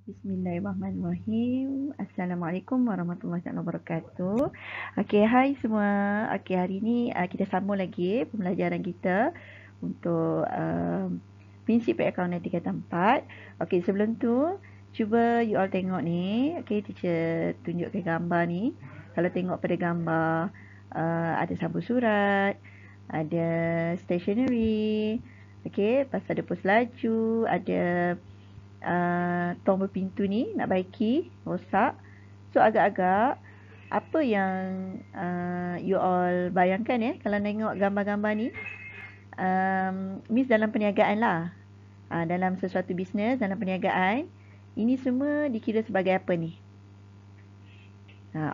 Bismillahirrahmanirrahim. Assalamualaikum warahmatullahi wabarakatuh. Okey, hai semua. Okey, hari ini kita sambung lagi pembelajaran kita untuk prinsip akauntan tingkatan 4. Okey, sebelum tu cuba you all tengok ni. Okey, teacher tunjukkan gambar ni. Kalau tengok pada gambar ada sabur surat, ada stationery. Okey, lepas ada pos laju, ada tombol pintu ni nak baiki, rosak. So agak-agak apa yang you all bayangkan kalau tengok gambar-gambar ni, Miss dalam perniagaan lah. Dalam sesuatu bisnes, dalam perniagaan, ini semua dikira sebagai apa ni?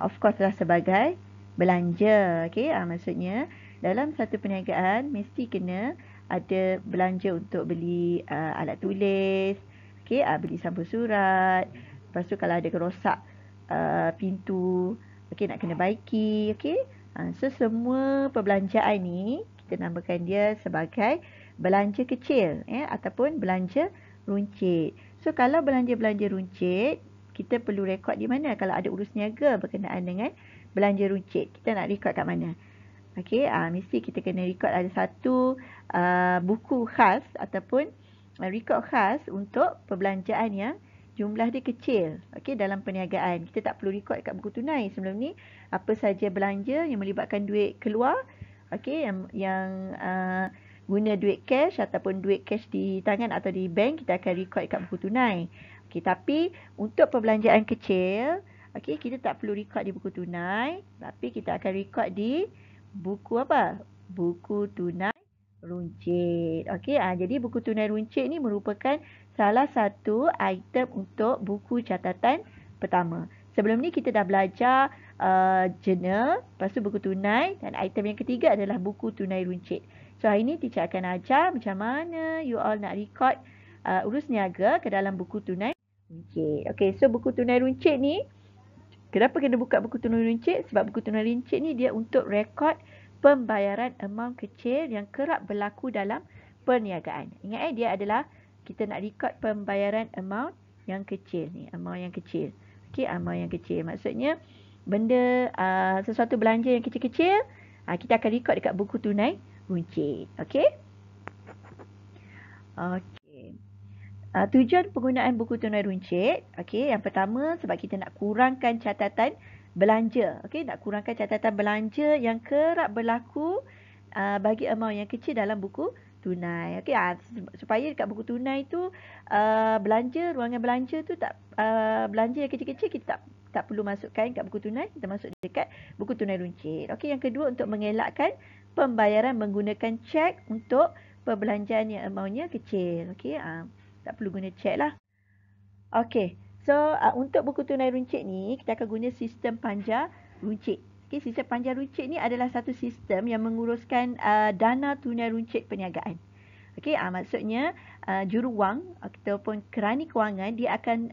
Of course lah sebagai belanja. Okay? Maksudnya dalam satu perniagaan mesti kena ada belanja untuk beli alat tulis, okay, beli sabur surat. Lepas tu kalau ada kerosak pintu, okay, nak kena baiki. Okay? So semua perbelanjaan ni kita namakan dia sebagai belanja kecil ataupun belanja runcit. So kalau belanja-belanja runcit, kita perlu rekod di mana kalau ada urus niaga berkenaan dengan belanja runcit. Kita nak rekod kat mana? Okey, mesti kita kena rekod ada satu buku khas ataupun rekod khas untuk perbelanjaan yang jumlah dia kecil. Okey, dalam perniagaan. Kita tak perlu rekod kat buku tunai. Sebelum ni, apa saja belanja yang melibatkan duit keluar, okey, yang guna duit cash ataupun duit cash di tangan atau di bank, kita akan rekod kat buku tunai. Okey, tapi untuk perbelanjaan kecil, okey, kita tak perlu rekod di buku tunai, tapi kita akan rekod di buku apa? Buku tunai runcit. Okey, jadi buku tunai runcit ni merupakan salah satu item untuk buku catatan pertama. Sebelum ni kita dah belajar journal, lepas tu buku tunai, dan item yang ketiga adalah buku tunai runcit. So hari ni teacher akan ajar macam mana you all nak rekod urus niaga ke dalam buku tunai runcit. Okey, so buku tunai runcit ni, kenapa kena buka buku tunai runcit? Sebab buku tunai runcit ni dia untuk rekod pembayaran amount kecil yang kerap berlaku dalam perniagaan. Ingat dia adalah kita nak rekod pembayaran amount yang kecil ni, amount yang kecil. Okey, amount yang kecil. Maksudnya benda sesuatu belanja yang kecil-kecil, kita akan rekod dekat buku tunai runcit. Okey? Okey. Tujuan penggunaan buku tunai runcit, okey, yang pertama sebab kita nak kurangkan catatan belanja, okey, nak kurangkan catatan belanja yang kerap berlaku bagi amount yang kecil dalam buku tunai. Okey, supaya dekat buku tunai tu belanja, ruangan belanja tu tak belanja yang kecil-kecil kita tak perlu masukkan kat buku tunai, kita masuk dekat buku tunai runcit. Okey, yang kedua untuk mengelakkan pembayaran menggunakan cek untuk perbelanjaan yang amountnya kecil. Okey, tak perlu guna cek lah. Okey, so untuk buku tunai runcit ni, kita akan guna sistem panjar runcit. Okey, sistem panjar runcit ni adalah satu sistem yang menguruskan dana tunai runcit perniagaan. Okey, maksudnya juruwang ataupun kerani kewangan dia akan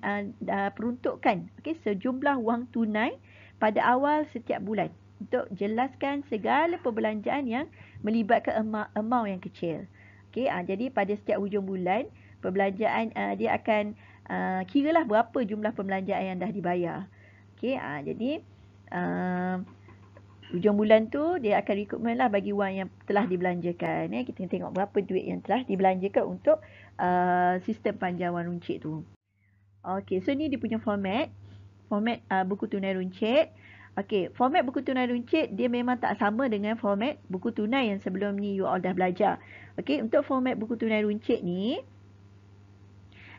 peruntukkan sejumlah wang tunai pada awal setiap bulan untuk jelaskan segala perbelanjaan yang melibatkan amount yang kecil. Okey, jadi pada setiap hujung bulan perbelanjaan dia akan kiralah berapa jumlah perbelanjaan yang dah dibayar. Okey, jadi hujung bulan tu dia akan rekrutmen lah bagi wang yang telah dibelanjakan. Kita tengok berapa duit yang telah dibelanjakan untuk sistem panjar wang runcit tu. Okey, so ni dia punya format buku tunai runcit. Okey, format buku tunai runcit dia memang tak sama dengan format buku tunai yang sebelum ni you all dah belajar. Okey, untuk format buku tunai runcit ni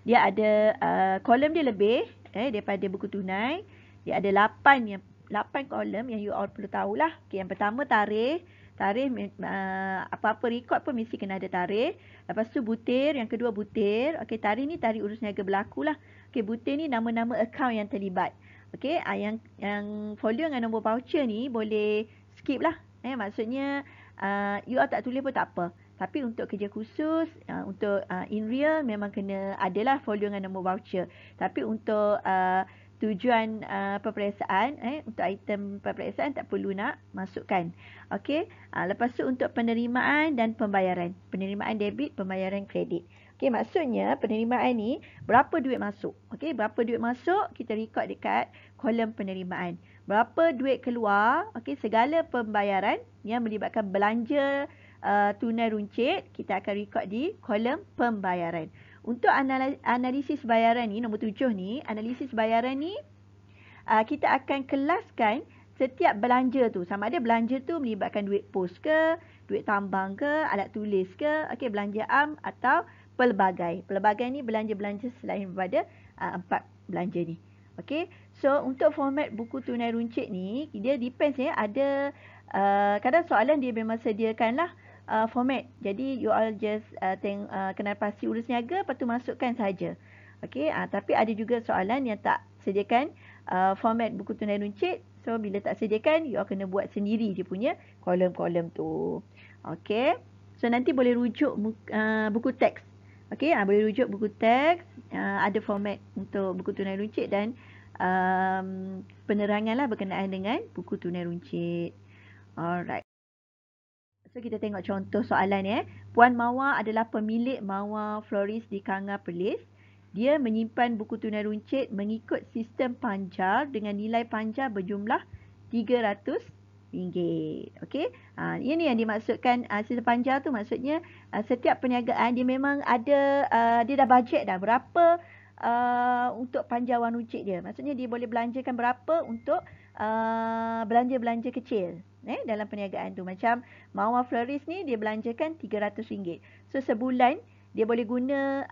dia ada kolom dia lebih daripada buku tunai. Dia ada 8 kolom yang you all perlu tahulah. Okey, yang pertama tarikh. Tarikh apa-apa rekod pun mesti kena ada tarikh. Lepas tu butir, yang kedua butir. Okey, tarikh ni tarikh urus niaga berlaku lah. Okey, butir ni nama-nama akaun yang terlibat. Okey, yang folio dengan nombor voucher ni boleh skip lah. Maksudnya you all tak tulis pun tak apa. Tapi untuk kerja khusus, untuk in real memang kena adalah folio dengan nombor voucher. Tapi untuk tujuan peperiksaan, untuk item peperiksaan tak perlu nak masukkan. Okey, lepas tu untuk penerimaan dan pembayaran. Penerimaan debit, pembayaran kredit. Okey, maksudnya penerimaan ni berapa duit masuk. Okey, berapa duit masuk kita record dekat kolom penerimaan. Berapa duit keluar, okey, segala pembayaran yang melibatkan belanja tunai runcit kita akan record di kolom pembayaran. Untuk analisis bayaran ni nombor 7 ni, analisis bayaran ni kita akan kelaskan setiap belanja tu. Sama ada belanja tu melibatkan duit pos ke, duit tambang ke, alat tulis ke, okey, belanja am atau pelbagai. Pelbagai ni belanja-belanja selain daripada 4 belanja ni. Okey. So untuk format buku tunai runcit ni dia depends ya, ada kadang soalan dia memang sediakanlah format. Jadi you all just kenal pasti urus niaga lepas tu masukkan saja. Okey, tapi ada juga soalan yang tak sediakan format buku tunai runcit. So bila tak sediakan, you all kena buat sendiri dia punya kolom-kolom tu. Okey. So nanti boleh rujuk buku teks. Okey, boleh rujuk buku teks, ada format untuk buku tunai runcit dan penerangan lah berkenaan dengan buku tunai runcit. Alright. So kita tengok contoh soalan . Puan Mawar adalah pemilik Mawar Florist di Kanga Perlis. Dia menyimpan buku tunai runcit mengikut sistem panjar dengan nilai panjar berjumlah RM300. Okey. Ini yang dimaksudkan sistem panjar tu, maksudnya setiap perniagaan dia memang ada dia dah bajet dah berapa untuk panjar wang runcit dia. Maksudnya dia boleh belanjakan berapa untuk belanja-belanja kecil dalam perniagaan tu. Macam Mawar Florist ni dia belanjakan RM300. So sebulan dia boleh guna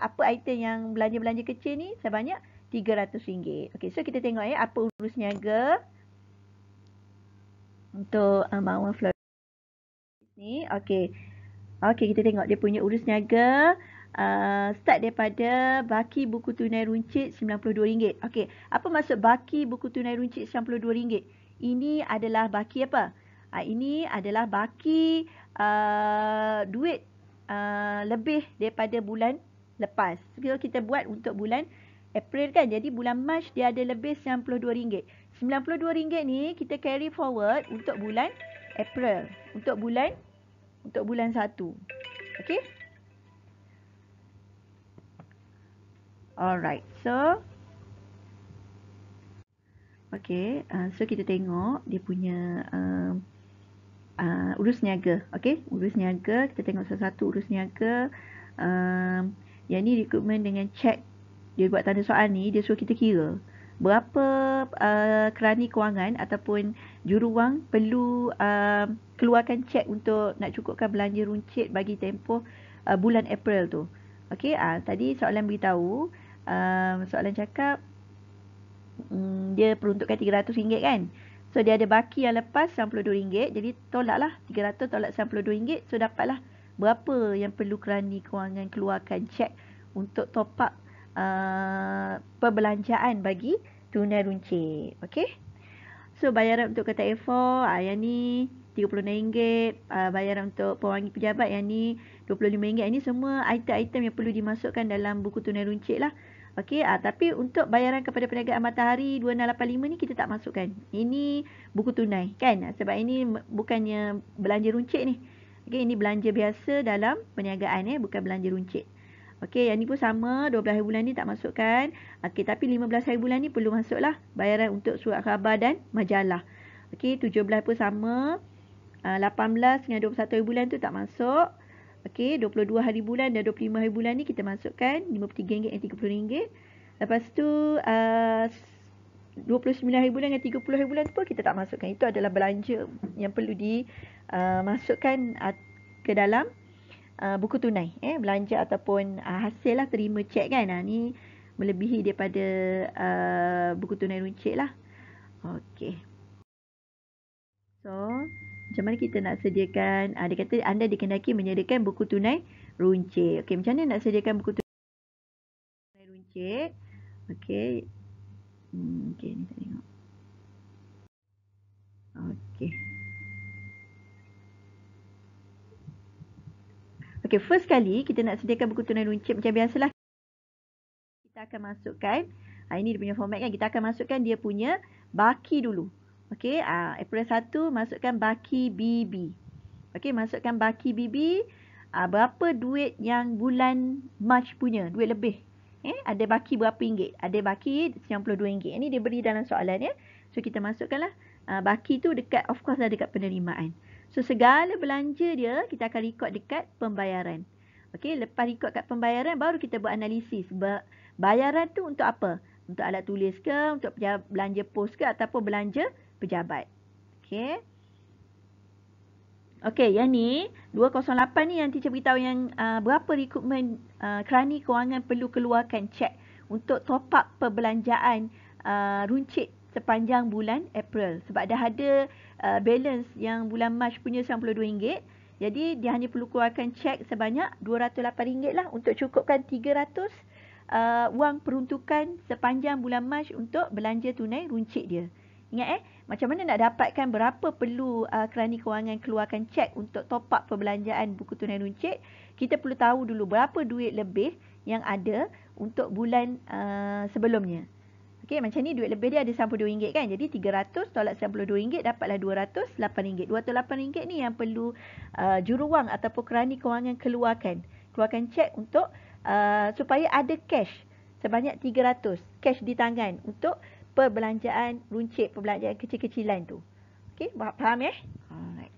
apa item yang belanja-belanja kecil ni sebanyak RM300. Okey, so kita tengok apa urus niaga untuk Mawar Florist ni. Okey. Okey, kita tengok dia punya urus niaga. Start daripada baki buku tunai runcit RM92. Okey, apa maksud baki buku tunai runcit RM92? Ini adalah baki apa? Ini adalah baki duit lebih daripada bulan lepas. So, kita buat untuk bulan April kan. Jadi bulan Mac dia ada lebih RM92. RM92 ni kita carry forward untuk bulan April. Untuk bulan 1. Okey? Alright. So okey, so kita tengok dia punya urus niaga. Okey, urus niaga, kita tengok satu-satu urus niaga. Yang ni rekrutmen dengan cek. Dia buat tanda soal ni, dia suruh kita kira berapa kerani kewangan ataupun juruwang perlu keluarkan cek untuk nak cukupkan belanja runcit bagi tempoh bulan April tu. Okey, tadi soalan beritahu, soalan cakap dia peruntukkan RM300 kan. So dia ada baki yang lepas RM92. Jadi tolaklah 300 tolak RM92. So dapatlah berapa yang perlu kerani kewangan keluarkan cek untuk top up perbelanjaan bagi tunai runcit. Okey. So bayaran untuk kereta A4 yang ni RM36. Bayaran untuk pewangi pejabat yang ni RM25. Ini semua item-item yang perlu dimasukkan dalam buku tunai runcit lah. Okey, tapi untuk bayaran kepada perniagaan Matahari 2685 ni kita tak masukkan. Ini buku tunai kan? Sebab ini bukannya belanja runcit ni. Okey, ini belanja biasa dalam perniagaan bukan belanja runcit. Okey, yang ni pun sama, 12 hari bulan ni tak masukkan. Okey, tapi 15 hari bulan ni perlu masuklah bayaran untuk surat khabar dan majalah. Okey, 17 pun sama. 18 dengan 21 hari bulan tu tak masuk. Okey, 22 hari bulan dan 25 hari bulan ni kita masukkan RM53 dan RM30. Lepas tu 29 hari bulan dan 30 hari bulan tu pun kita tak masukkan. Itu adalah belanja yang perlu dimasukkan ke dalam buku tunai. Belanja ataupun hasil lah, terima cek kan. Ni melebihi daripada buku tunai runcit lah. Okey. So macam mana kita nak sediakan, dia kata anda dikendaki menyediakan buku tunai runcit. Okey, macam mana nak sediakan buku tunai runcit? Okey. Okey, ni tak tengok. Okey. Okey, first kali kita nak sediakan buku tunai runcit macam biasalah. Kita akan masukkan, ini dia punya format kan. Kita akan masukkan dia punya baki dulu. Okey, April 1 masukkan baki BB. Okey, masukkan baki BB. berapa duit yang bulan Mac punya, duit lebih. Ada baki berapa ringgit? Ada baki RM92. Ini dia beri dalam soalan ya. So kita masukkanlah baki tu dekat, of course lah dekat penerimaan. So segala belanja dia kita akan rekod dekat pembayaran. Okey, lepas rekod kat pembayaran baru kita buat analisis. Bayaran tu untuk apa? Untuk alat tulis ke, untuk belanja pos ke, ataupun belanja pejabat. Okey. Okey, yang ni 208 ni yang teacher beritahu yang berapa rekrutmen kerani kewangan perlu keluarkan cek untuk top up perbelanjaan runcit sepanjang bulan April. Sebab dah ada balance yang bulan Mac punya RM92. Jadi dia hanya perlu keluarkan cek sebanyak RM208 lah untuk cukupkan 300 wang peruntukan sepanjang bulan Mac untuk belanja tunai runcit dia. Ingat macam mana nak dapatkan berapa perlu kerani kewangan keluarkan cek untuk top up perbelanjaan buku tunai runcit. Kita perlu tahu dulu berapa duit lebih yang ada untuk bulan sebelumnya. Okey, macam ni duit lebih dia ada RM92 kan. Jadi 300 tolak RM92 dapatlah RM208. RM208 ni yang perlu juruwang ataupun kerani kewangan keluarkan cek untuk supaya ada cash sebanyak 300 cash di tangan untuk perbelanjaan runcit, perbelanjaan kecil-kecilan tu. Okey, faham ya? Alright.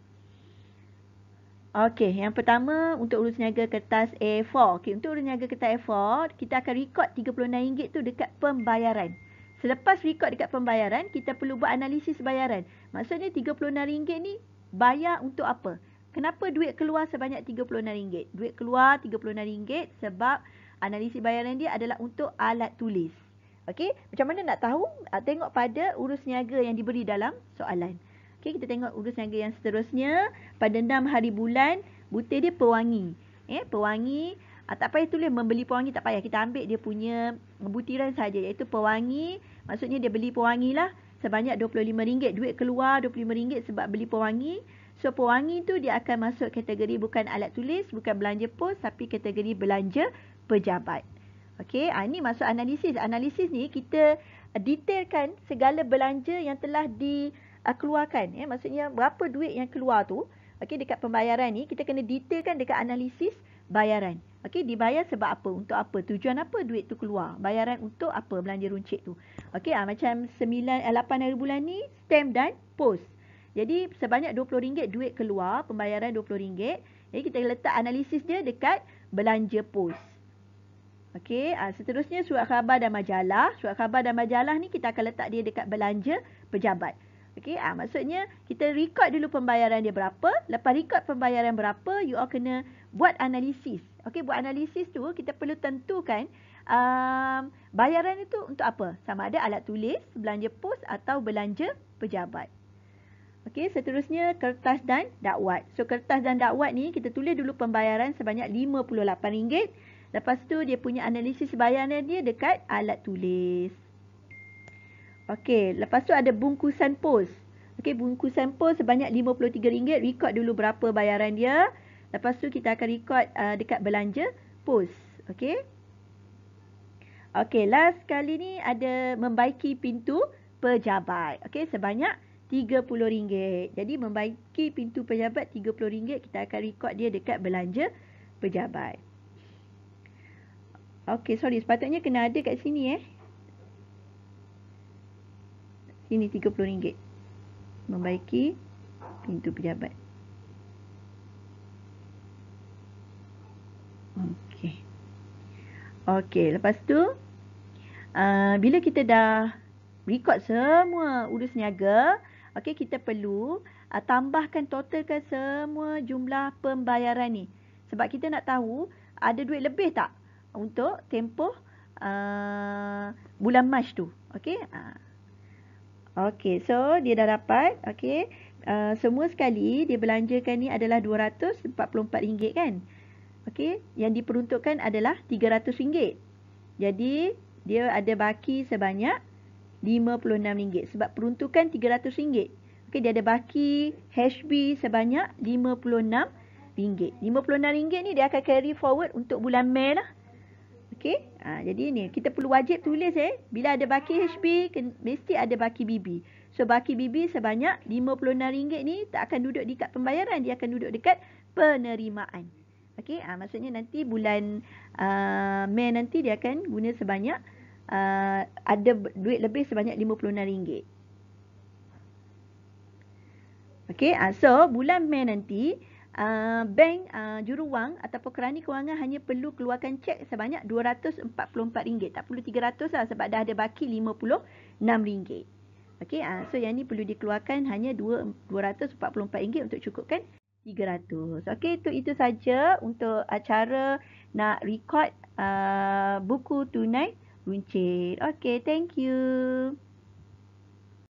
Okey, yang pertama untuk urus niaga kertas A4. Okey, untuk urus niaga kertas A4, kita akan rekod RM36 tu dekat pembayaran. Selepas rekod dekat pembayaran, kita perlu buat analisis bayaran. Maksudnya RM36 ni bayar untuk apa? Kenapa duit keluar sebanyak RM36? Duit keluar RM36 sebab analisis bayaran dia adalah untuk alat tulis. Okey, macam mana nak tahu? Tengok pada urus niaga yang diberi dalam soalan. Okey, kita tengok urus niaga yang seterusnya. Pada 6 hari bulan, butir dia pewangi. Pewangi, tak payah tulis membeli pewangi, tak payah. Kita ambil dia punya butiran saja, iaitu pewangi. Maksudnya dia beli pewangi lah sebanyak RM25. Duit keluar RM25 sebab beli pewangi. So, pewangi tu dia akan masuk kategori bukan alat tulis, bukan belanja pos, tapi kategori belanja pejabat. Okey, ini masuk analisis. Analisis ni kita detailkan segala belanja yang telah dikeluarkan. Maksudnya berapa duit yang keluar tu. Okey, dekat pembayaran ni kita kena detailkan dekat analisis bayaran. Okey, dibayar sebab apa? Untuk apa? Tujuan apa duit tu keluar? Bayaran untuk apa belanja runcit tu? Okey, macam 8 hari bulan ni stamp dan pos. Jadi sebanyak RM20 duit keluar, pembayaran RM20. Jadi kita letak analisis dia dekat belanja pos. Okey, seterusnya surat khabar dan majalah. Surat khabar dan majalah ni kita akan letak dia dekat belanja pejabat. Okey, maksudnya kita rekod dulu pembayaran dia berapa. Lepas rekod pembayaran berapa, you all kena buat analisis. Okey, buat analisis tu kita perlu tentukan bayaran itu untuk apa. Sama ada alat tulis, belanja pos atau belanja pejabat. Okey, seterusnya kertas dan dakwat. So, kertas dan dakwat ni kita tulis dulu pembayaran sebanyak RM58. Lepas tu dia punya analisis bayaran dia dekat alat tulis. Okey, lepas tu ada bungkusan pos. Okey, bungkusan pos sebanyak RM53. Rekod dulu berapa bayaran dia. Lepas tu kita akan rekod dekat belanja pos. Okey. Okey, last kali ni ada membaiki pintu pejabat. Okey, sebanyak RM30. Jadi membaiki pintu pejabat RM30, kita akan rekod dia dekat belanja pejabat. Okey, sorry. Sepatutnya kena ada kat sini Sini RM30. Membaiki pintu pejabat. Okey. Okey, lepas tu bila kita dah rekod semua urus niaga, okey, kita perlu tambahkan, totalkan semua jumlah pembayaran ni. Sebab kita nak tahu ada duit lebih tak untuk tempoh bulan Mac tu. Okey. Okey, so dia dah dapat. Okey. Semua sekali dia belanjakan ni adalah RM244 kan. Okey, yang diperuntukkan adalah RM300. Jadi dia ada baki sebanyak RM56 sebab peruntukan RM300. Okey, dia ada baki HB sebanyak RM56. RM56 ni dia akan carry forward untuk bulan Mei lah. Okey, jadi ni kita perlu wajib tulis bila ada baki HB mesti ada baki BB. So baki BB sebanyak RM56 ni tak akan duduk dekat pembayaran, dia akan duduk dekat penerimaan. Okey, maksudnya nanti bulan Mei nanti dia akan guna sebanyak ada duit lebih sebanyak RM56. Okey, so bulan Mei nanti bank juruwang ataupun kerani kewangan hanya perlu keluarkan cek sebanyak RM244. Tak perlu RM300 lah sebab dah ada baki RM56. Okey, so yang ni perlu dikeluarkan hanya RM244 untuk cukupkan RM300. Okey, itu saja untuk cara nak record buku tunai runcit. Okey, thank you.